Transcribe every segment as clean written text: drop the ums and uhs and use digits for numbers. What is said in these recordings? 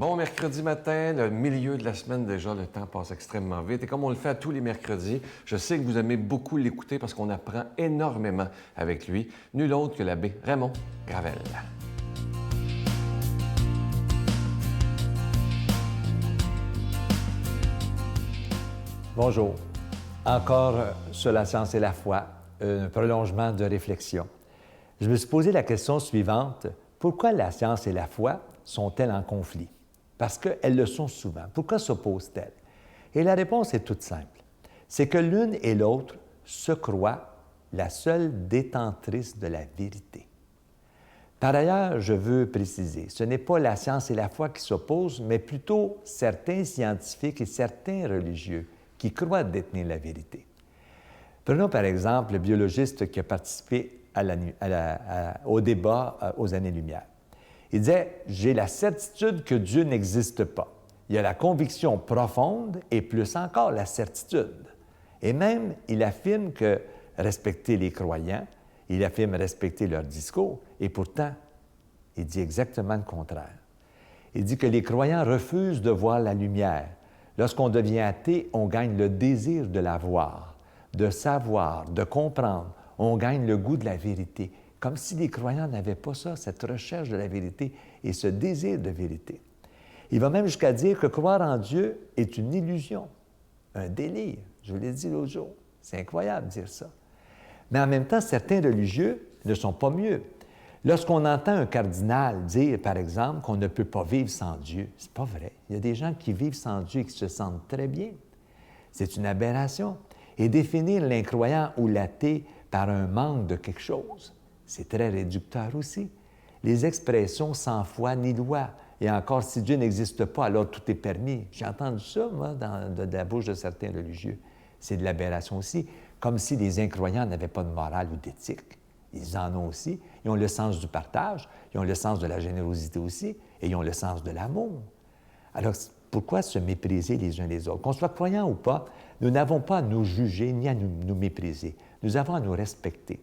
Bon mercredi matin, le milieu de la semaine déjà, le temps passe extrêmement vite. Et comme on le fait à tous les mercredis, je sais que vous aimez beaucoup l'écouter parce qu'on apprend énormément avec lui. Nul autre que l'abbé Raymond Gravel. Bonjour. Encore sur la science et la foi, un prolongement de réflexion. Je me suis posé la question suivante. Pourquoi la science et la foi sont-elles en conflit? Parce qu'elles le sont souvent. Pourquoi s'opposent-elles? Et la réponse est toute simple. C'est que l'une et l'autre se croient la seule détentrice de la vérité. Par ailleurs, je veux préciser, ce n'est pas la science et la foi qui s'opposent, mais plutôt certains scientifiques et certains religieux qui croient détenir la vérité. Prenons par exemple le biologiste qui a participé au débat aux années-lumière. Il disait « J'ai la certitude que Dieu n'existe pas. Il y a la conviction profonde et plus encore la certitude. » Et même, il affirme que respecter les croyants, il affirme respecter leur discours, et pourtant, il dit exactement le contraire. Il dit que les croyants refusent de voir la lumière. Lorsqu'on devient athée, on gagne le désir de la voir, de savoir, de comprendre. On gagne le goût de la vérité. Comme si les croyants n'avaient pas ça, cette recherche de la vérité et ce désir de vérité. Il va même jusqu'à dire que croire en Dieu est une illusion, un délire. Je vous l'ai dit l'autre jour. C'est incroyable de dire ça. Mais en même temps, certains religieux ne sont pas mieux. Lorsqu'on entend un cardinal dire, par exemple, qu'on ne peut pas vivre sans Dieu, c'est pas vrai. Il y a des gens qui vivent sans Dieu et qui se sentent très bien. C'est une aberration. Et définir l'incroyant ou l'athée par un manque de quelque chose, c'est très réducteur aussi. Les expressions sans foi ni loi, et encore si Dieu n'existe pas, alors tout est permis. J'ai entendu ça, moi, de la bouche de certains religieux. C'est de l'aberration aussi, comme si les incroyants n'avaient pas de morale ou d'éthique. Ils en ont aussi. Ils ont le sens du partage, ils ont le sens de la générosité aussi, et ils ont le sens de l'amour. Alors, pourquoi se mépriser les uns les autres? Qu'on soit croyant ou pas, nous n'avons pas à nous juger ni à nous mépriser. Nous avons à nous respecter.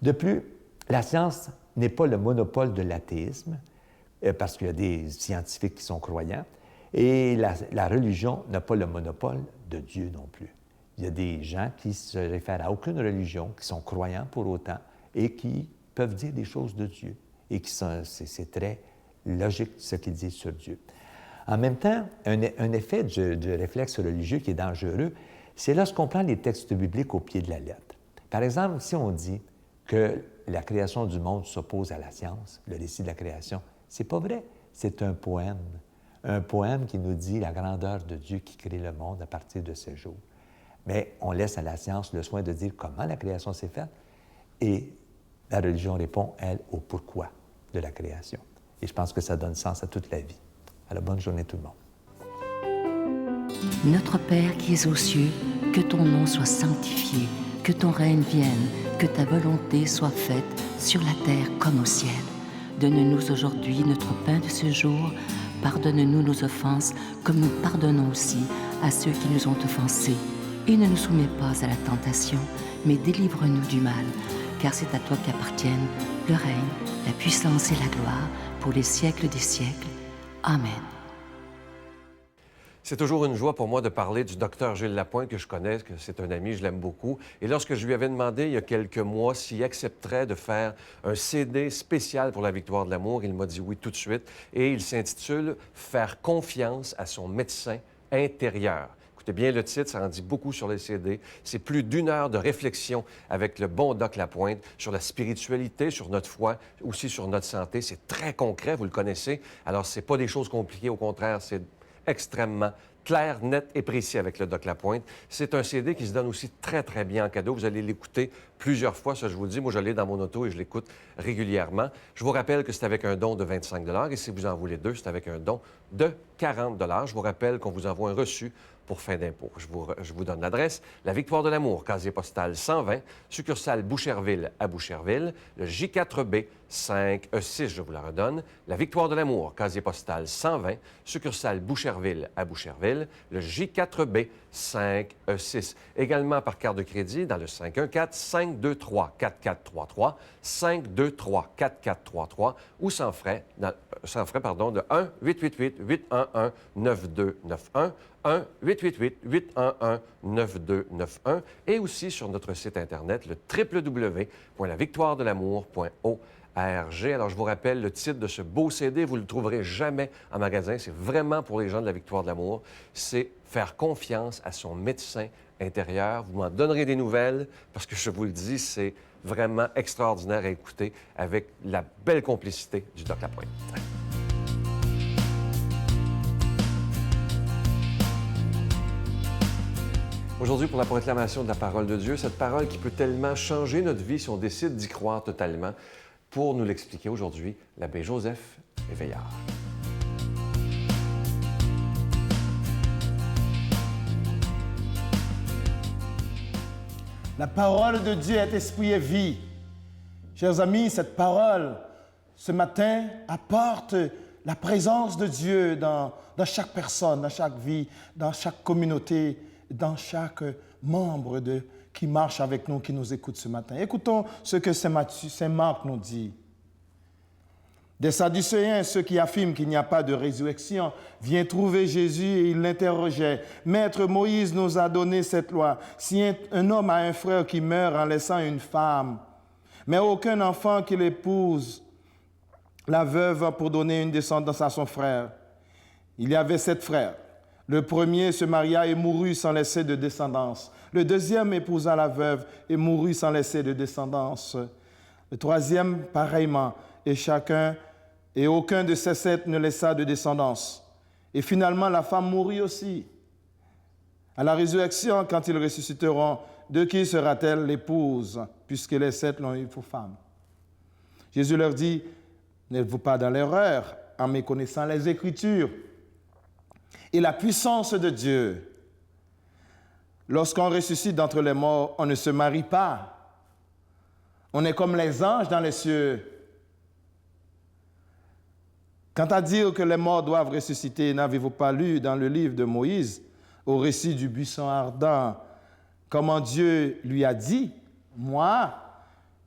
De plus, la science n'est pas le monopole de l'athéisme, parce qu'il y a des scientifiques qui sont croyants, et la religion n'a pas le monopole de Dieu non plus. Il y a des gens qui se réfèrent à aucune religion, qui sont croyants pour autant, et qui peuvent dire des choses de Dieu, et c'est très logique ce qu'ils disent sur Dieu. En même temps, un effet du réflexe religieux qui est dangereux, c'est lorsqu'on prend les textes bibliques au pied de la lettre. Par exemple, si on dit que la création du monde s'oppose à la science, le récit de la création, c'est pas vrai. C'est un poème qui nous dit la grandeur de Dieu qui crée le monde à partir de ce jour. Mais on laisse à la science le soin de dire comment la création s'est faite, et la religion répond, elle, au pourquoi de la création. Et je pense que ça donne sens à toute la vie. Alors, bonne journée tout le monde. Notre Père qui es aux cieux, que ton nom soit sanctifié, que ton règne vienne, que ta volonté soit faite sur la terre comme au ciel. Donne-nous aujourd'hui notre pain de ce jour. Pardonne-nous nos offenses, comme nous pardonnons aussi à ceux qui nous ont offensés. Et ne nous soumets pas à la tentation, mais délivre-nous du mal, car c'est à toi qu'appartiennent le règne, la puissance et la gloire pour les siècles des siècles. Amen. C'est toujours une joie pour moi de parler du docteur Gilles Lapointe, que je connais, que c'est un ami, je l'aime beaucoup. Et lorsque je lui avais demandé il y a quelques mois s'il accepterait de faire un CD spécial pour la victoire de l'amour, il m'a dit oui tout de suite. Et il s'intitule « Faire confiance à son médecin intérieur ». Écoutez bien le titre, ça en dit beaucoup sur les CD. C'est plus d'1 heure de réflexion avec le bon doc Lapointe sur la spiritualité, sur notre foi, aussi sur notre santé. C'est très concret, vous le connaissez. Alors, c'est pas des choses compliquées, au contraire, c'est extrêmement clair, net et précis avec le doc Lapointe. C'est un CD qui se donne aussi très, très bien en cadeau. Vous allez l'écouter plusieurs fois, ça je vous le dis. Moi, je l'ai dans mon auto et je l'écoute régulièrement. Je vous rappelle que c'est avec un don de 25 $ et si vous en voulez 2, c'est avec un don de 40 $. Je vous rappelle qu'on vous envoie un reçu pour fin d'impôt. Je vous donne l'adresse. La Victoire de l'amour, casier postal 120, succursale Boucherville à Boucherville, le J4B 5E6, je vous la redonne. La Victoire de l'amour, casier postal 120, succursale Boucherville à Boucherville, le J4B 5E6. Également par carte de crédit dans le 514-523-4433, 523-4433 ou sans frais, de 1-888-811-9291, 1-888-811-9291 et aussi sur notre site Internet, le www.lavictoiredelamour.org. Alors, je vous rappelle le titre de ce beau CD, vous ne le trouverez jamais en magasin. C'est vraiment pour les gens de la Victoire de l'amour. C'est faire confiance à son médecin intérieur. Vous m'en donnerez des nouvelles parce que je vous le dis, c'est vraiment extraordinaire à écouter avec la belle complicité du Doc Lapointe. Aujourd'hui, pour la proclamation de la parole de Dieu, cette parole qui peut tellement changer notre vie si on décide d'y croire totalement. Pour nous l'expliquer aujourd'hui, l'abbé Joseph Éveillard. La parole de Dieu est esprit et vie. Chers amis, cette parole, ce matin, apporte la présence de Dieu dans chaque personne, dans chaque vie, dans chaque communauté, dans chaque membre qui marche avec nous, qui nous écoute ce matin. Écoutons ce que Saint Marc nous dit. Des Sadducéens, ceux qui affirment qu'il n'y a pas de résurrection, viennent trouver Jésus et ils l'interrogeaient. « Maître, Moïse nous a donné cette loi. Si un homme a un frère qui meurt en laissant une femme, mais aucun enfant qui l'épouse, la veuve pour donner une descendance à son frère. Il y avait 7 frères. Le premier se maria et mourut sans laisser de descendance. Le deuxième épousa la veuve et mourut sans laisser de descendance. Le troisième, pareillement, et aucun de ces 7 ne laissa de descendance. Et finalement, la femme mourut aussi. À la résurrection, quand ils ressusciteront, de qui sera-t-elle l'épouse, puisque les 7 l'ont eu pour femme? Jésus leur dit, n'êtes-vous pas dans l'erreur en méconnaissant les Écritures et la puissance de Dieu? Lorsqu'on ressuscite d'entre les morts, on ne se marie pas. On est comme les anges dans les cieux. Quant à dire que les morts doivent ressusciter, n'avez-vous pas lu dans le livre de Moïse, au récit du buisson ardent, comment Dieu lui a dit, « Moi,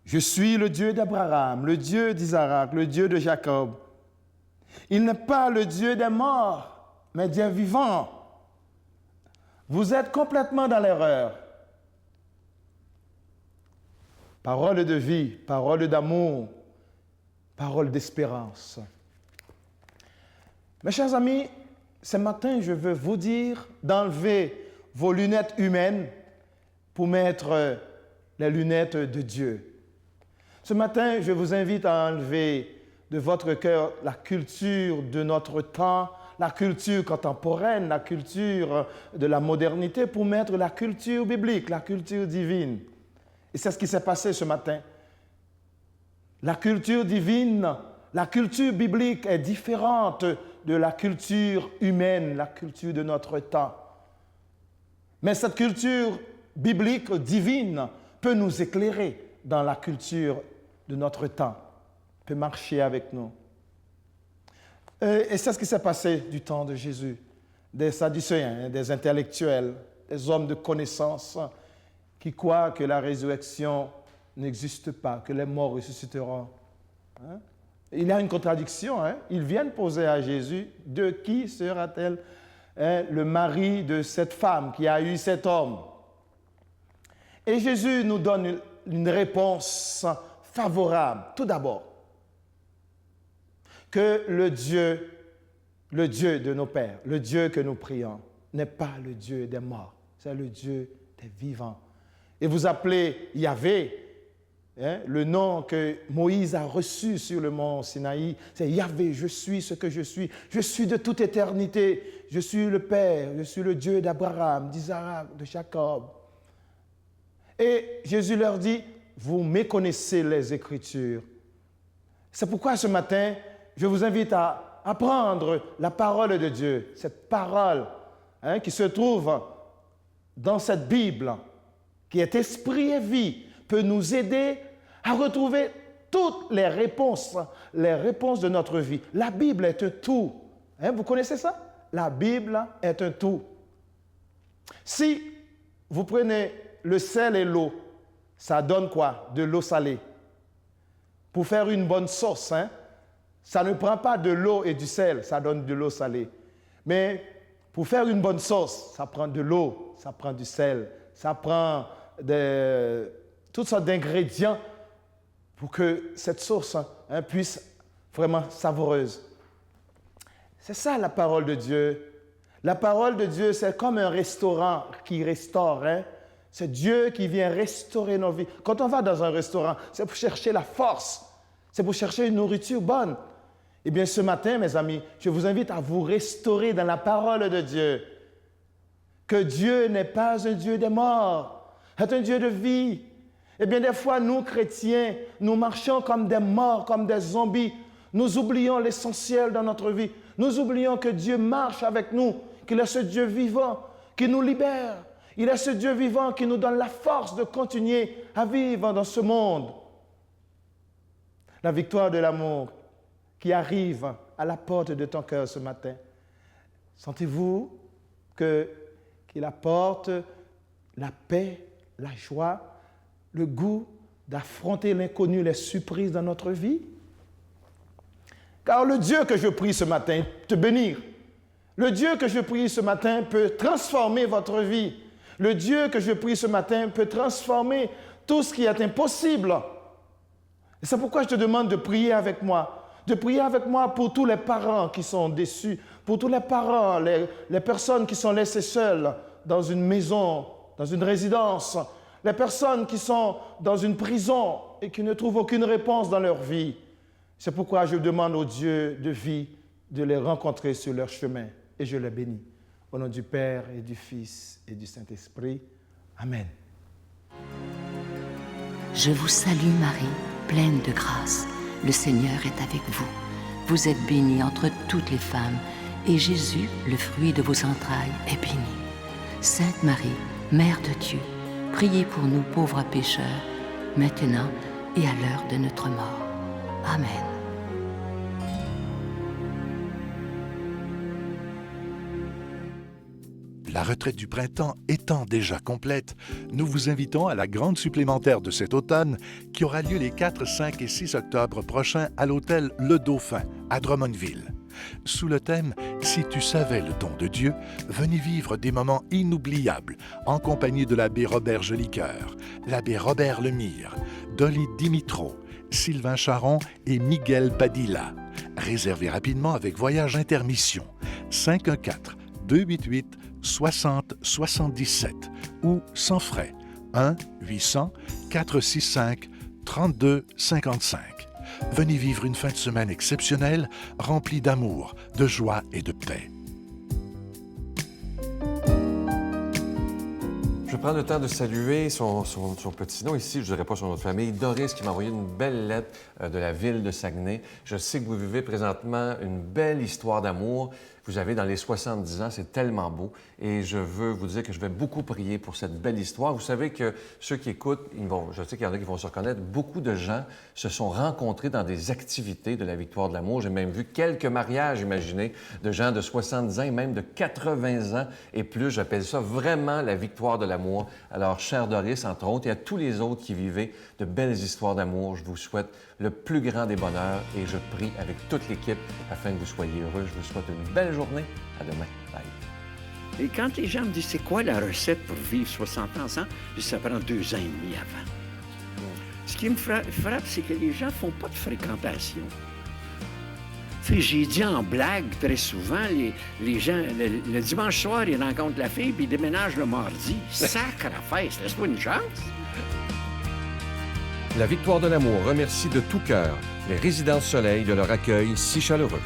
je suis le Dieu d'Abraham, le Dieu d'Isaac, le Dieu de Jacob. » Il n'est pas le Dieu des morts, mais Dieu vivant. Vous êtes complètement dans l'erreur. Parole de vie, parole d'amour, parole d'espérance. Mes chers amis, ce matin, je veux vous dire d'enlever vos lunettes humaines pour mettre les lunettes de Dieu. Ce matin, je vous invite à enlever de votre cœur la culture de notre temps, la culture contemporaine, la culture de la modernité, pour mettre la culture biblique, la culture divine. Et c'est ce qui s'est passé ce matin. La culture divine, la culture biblique est différente de la culture humaine, la culture de notre temps. Mais cette culture biblique divine peut nous éclairer dans la culture de notre temps, peut marcher avec nous. Et c'est ce qui s'est passé du temps de Jésus. Des Sadducéens, des intellectuels, des hommes de connaissance qui croient que la résurrection n'existe pas, que les morts ressusciteront. Hein? Il y a une contradiction. Hein? Ils viennent poser à Jésus, de qui sera-t-elle le mari de cette femme qui a eu cet homme? Et Jésus nous donne une réponse favorable. Tout d'abord, que le Dieu de nos pères, le Dieu que nous prions, n'est pas le Dieu des morts, c'est le Dieu des vivants. Et vous appelez Yahvé, le nom que Moïse a reçu sur le mont Sinaï, c'est Yahvé, je suis ce que je suis de toute éternité, je suis le Père, je suis le Dieu d'Abraham, d'Isaac, de Jacob. Et Jésus leur dit, vous méconnaissez les Écritures. C'est pourquoi ce matin, je vous invite à apprendre la parole de Dieu, cette parole qui se trouve dans cette Bible, qui est esprit et vie, peut nous aider à retrouver toutes les réponses de notre vie. La Bible est un tout. Vous connaissez ça? La Bible est un tout. Si vous prenez le sel et l'eau, ça donne quoi? De l'eau salée. Pour faire une bonne sauce, ça ne prend pas de l'eau et du sel, ça donne de l'eau salée. Mais pour faire une bonne sauce, ça prend de l'eau, ça prend du sel, ça prend toutes sortes d'ingrédients pour que cette sauce puisse vraiment savoureuse. C'est ça la parole de Dieu. La parole de Dieu, c'est comme un restaurant qui restaure. C'est Dieu qui vient restaurer nos vies. Quand on va dans un restaurant, c'est pour chercher la force. C'est pour chercher une nourriture bonne. Eh bien, ce matin, mes amis, je vous invite à vous restaurer dans la parole de Dieu. Que Dieu n'est pas un Dieu des morts, c'est un Dieu de vie. Eh bien, des fois, nous, chrétiens, nous marchons comme des morts, comme des zombies. Nous oublions l'essentiel dans notre vie. Nous oublions que Dieu marche avec nous, qu'il est ce Dieu vivant qui nous libère. Il est ce Dieu vivant qui nous donne la force de continuer à vivre dans ce monde. La victoire de l'amour qui arrive à la porte de ton cœur ce matin. Sentez-vous qu'il apporte la paix, la joie, le goût d'affronter l'inconnu, les surprises dans notre vie? Car le Dieu que je prie ce matin, te bénir. Le Dieu que je prie ce matin peut transformer votre vie. Le Dieu que je prie ce matin peut transformer tout ce qui est impossible. Et c'est pourquoi je te demande de prier avec moi. De prier avec moi pour tous les parents qui sont déçus, pour tous les parents, les personnes qui sont laissées seules dans une maison, dans une résidence, les personnes qui sont dans une prison et qui ne trouvent aucune réponse dans leur vie. C'est pourquoi je demande au Dieu de vie de les rencontrer sur leur chemin et je les bénis. Au nom du Père et du Fils et du Saint-Esprit. Amen. Je vous salue Marie, pleine de grâce. Le Seigneur est avec vous. Vous êtes bénie entre toutes les femmes et Jésus, le fruit de vos entrailles, est béni. Sainte Marie, Mère de Dieu, priez pour nous pauvres pécheurs, maintenant et à l'heure de notre mort. Amen. La retraite du printemps étant déjà complète, nous vous invitons à la grande supplémentaire de cet automne qui aura lieu les 4, 5 et 6 octobre prochains à l'hôtel Le Dauphin à Drummondville. Sous le thème « Si tu savais le don de Dieu », venez vivre des moments inoubliables en compagnie de l'abbé Robert Jolicoeur, l'abbé Robert Lemire, Dolly Dimitro, Sylvain Charon et Miguel Padilla. Réservez rapidement avec Voyage Intermission 514-288-6077 ou sans frais 1-800-465-3255. Venez vivre une fin de semaine exceptionnelle, remplie d'amour, de joie et de paix. Je vais prendre le temps de saluer son petit nom ici, je ne dirais pas son nom de famille, Doris, qui m'a envoyé une belle lettre de la ville de Saguenay. Je sais que vous vivez présentement une belle histoire d'amour. Vous avez dans les 70 ans, c'est tellement beau. Et je veux vous dire que je vais beaucoup prier pour cette belle histoire. Vous savez que ceux qui écoutent, je sais qu'il y en a qui vont se reconnaître, beaucoup de gens se sont rencontrés dans des activités de la victoire de l'amour. J'ai même vu quelques mariages, imaginez, de gens de 70 ans et même de 80 ans et plus. J'appelle ça vraiment la victoire de l'amour. Alors, cher Doris, entre autres, et à tous les autres qui vivez de belles histoires d'amour, je vous souhaite le plus grand des bonheurs et je prie avec toute l'équipe afin que vous soyez heureux. Je vous souhaite une belle journée. À demain. Bye. Et quand les gens me disent c'est quoi la recette pour vivre 60 ans ensemble, je dis ça prend 2 ans et demi avant. Ce qui me frappe, c'est que les gens ne font pas de fréquentation. Tu sais, j'ai dit en blague très souvent, les gens, le dimanche soir, ils rencontrent la fille puis ils déménagent le mardi. Sacre à fesse, laisse-toi une chance. La victoire de l'amour remercie de tout cœur les Résidences Soleil de leur accueil si chaleureux.